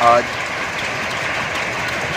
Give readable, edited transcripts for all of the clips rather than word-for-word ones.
آج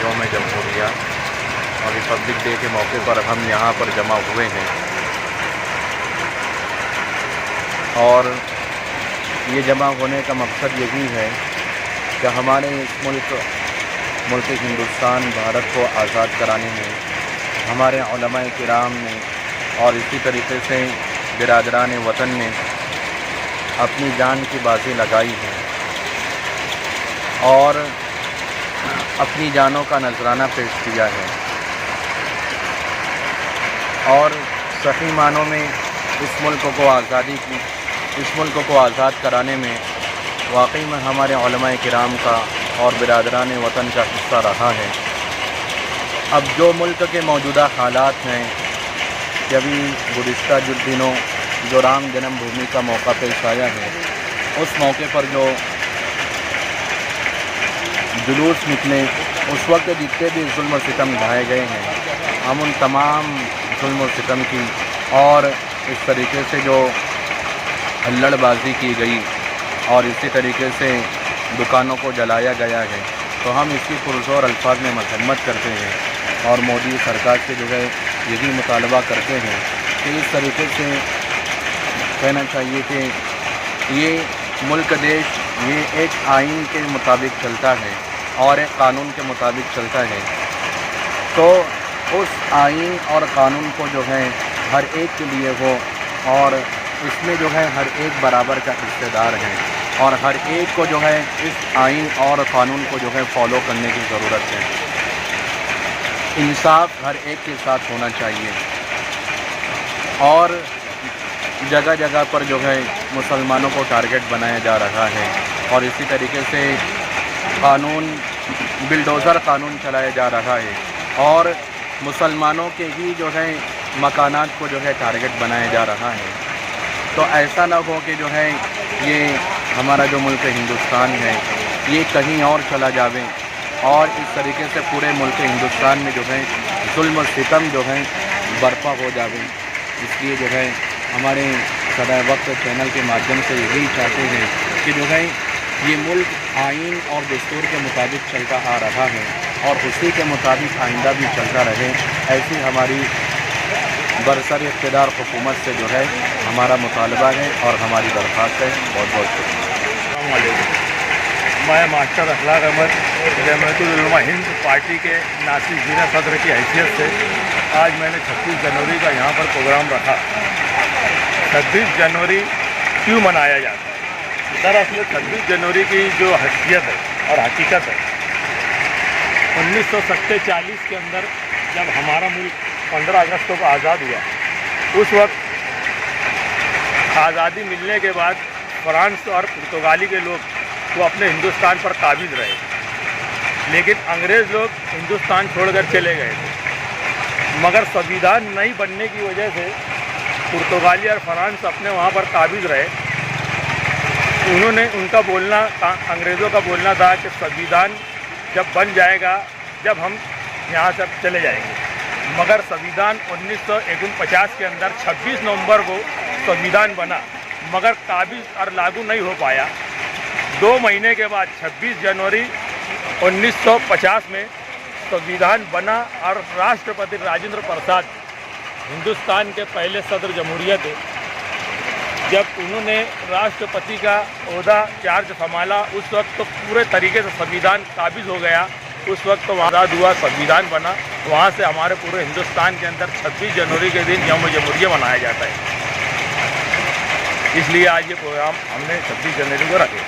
یوم جمہوریہ اور ریپبلک ڈے کے موقع پر ہم یہاں پر جمع ہوئے ہیں، اور یہ جمع ہونے کا مقصد یہی ہے کہ ہمارے اس ملک ہندوستان بھارت کو آزاد کرانے میں ہمارے علماء کرام نے اور اسی طریقے سے برادران وطن نے اپنی جان کی بازی لگائی ہے اور اپنی جانوں کا نذرانہ پیش کیا ہے، اور صحیح معنوں میں اس ملک کو آزاد کرانے میں واقعی میں ہمارے علماء کرام کا اور برادران وطن کا حصہ رہا ہے۔ اب جو ملک کے موجودہ حالات ہیں کہ ابھی گزشتہ دنوں جو رام جنم بھومی کا موقع پیش آیا ہے، اس موقع پر جو جلوس نکلے، اس وقت جتنے بھی ظلم و ستم ڈھائے گئے ہیں، ہم ان تمام ظلم و ستم کی اور اس طریقے سے جو ہلڑ بازی کی گئی اور اسی طریقے سے دکانوں کو جلایا گیا ہے، تو ہم اس کی پرزور الفاظ میں مذمت کرتے ہیں اور مودی سرکار سے جو ہے یہی مطالبہ کرتے ہیں کہ اس طریقے سے کہنا چاہیے کہ یہ ملک دیش یہ ایک آئین کے مطابق چلتا ہے اور ایک قانون کے مطابق چلتا ہے، تو اس آئین اور قانون کو جو ہے ہر ایک کے لیے ہو، اور اس میں جو ہے ہر ایک برابر کا حصہ دار ہے، اور ہر ایک کو جو ہے اس آئین اور قانون کو جو ہے فالو کرنے کی ضرورت ہے۔ انصاف ہر ایک کے ساتھ ہونا چاہیے، اور جگہ جگہ پر جو ہے مسلمانوں کو ٹارگٹ بنایا جا رہا ہے، اور اسی طریقے سے بلڈوزر قانون چلایا جا رہا ہے، اور مسلمانوں کے ہی جو ہے مکانات کو جو ہے ٹارگٹ بنایا جا رہا ہے۔ تو ایسا نہ ہو کہ جو ہے یہ ہمارا جو ملک ہندوستان ہے یہ کہیں اور چلا جاوے، اور اس طریقے سے پورے ملک ہندوستان میں جو ہے ظلم و ستم جو ہے برپا ہو جاوے۔ اس لیے جو ہے ہمارے صدائے وقت چینل کے مادھیم سے یہی چاہتے ہیں کہ جو ہے یہ ملک آئین اور دستور کے مطابق چلتا آ رہا ہے، اور اسی کے مطابق آئندہ بھی چلتا رہے، ایسی ہماری برسر اقتدار حکومت سے جو ہے ہمارا مطالبہ ہے اور ہماری درخواست ہے۔ بہت بہت شکریہ۔ السلام علیکم، میں ماسٹر اخلاق احمد جمعیت العلماء ہند پارٹی کے ناصر زیرہ صدر کی حیثیت سے آج میں نے 26 جنوری کا یہاں پر پروگرام رکھا۔ 26 جنوری کیوں منایا جاتا ہے؟ دراصل 26 جنوری کی جو حیثیت ہے اور حقیقت ہے، 1947 کے اندر جب ہمارا ملک 15 اگست کو آزاد ہوا، اس وقت آزادی ملنے کے بعد فرانس اور پرتگالی کے لوگ وہ اپنے ہندوستان پر قابض رہے، لیکن انگریز لوگ ہندوستان چھوڑ کر چلے گئے تھے، مگر سنویدھان نہیں بننے کی وجہ سے پرتگالی اور فرانس اپنے وہاں پر قابض رہے۔ انہوں نے ان کا بولنا انگریزوں کا بولنا تھا کہ سنویدھان جب بن جائے گا جب ہم یہاں سے چلے جائیں گے، مگر سنویدھان 1949 کے اندر 26 نومبر کو سنویدھان بنا، مگر قابض اور لاگو نہیں ہو پایا۔ 2 مہینے کے بعد 26 جنوری 1950 میں سنویدھان بنا، اور راشٹرپتی راجندر پرساد ہندوستان کے پہلے صدر جمہوریہ تھے۔ جب انہوں نے راشٹرپتی کا عہدہ چارج سنبھالا، اس وقت تو پورے طریقے سے سنویدھان قابض ہو گیا، اس وقت تو آزاد ہوا، سنویدھان بنا۔ وہاں سے ہمارے پورے ہندوستان کے اندر 26 جنوری کے دن یوم جمہوریہ منایا جاتا ہے، اس لیے آج یہ پروگرام ہم نے 26 جنوری کو رکھے۔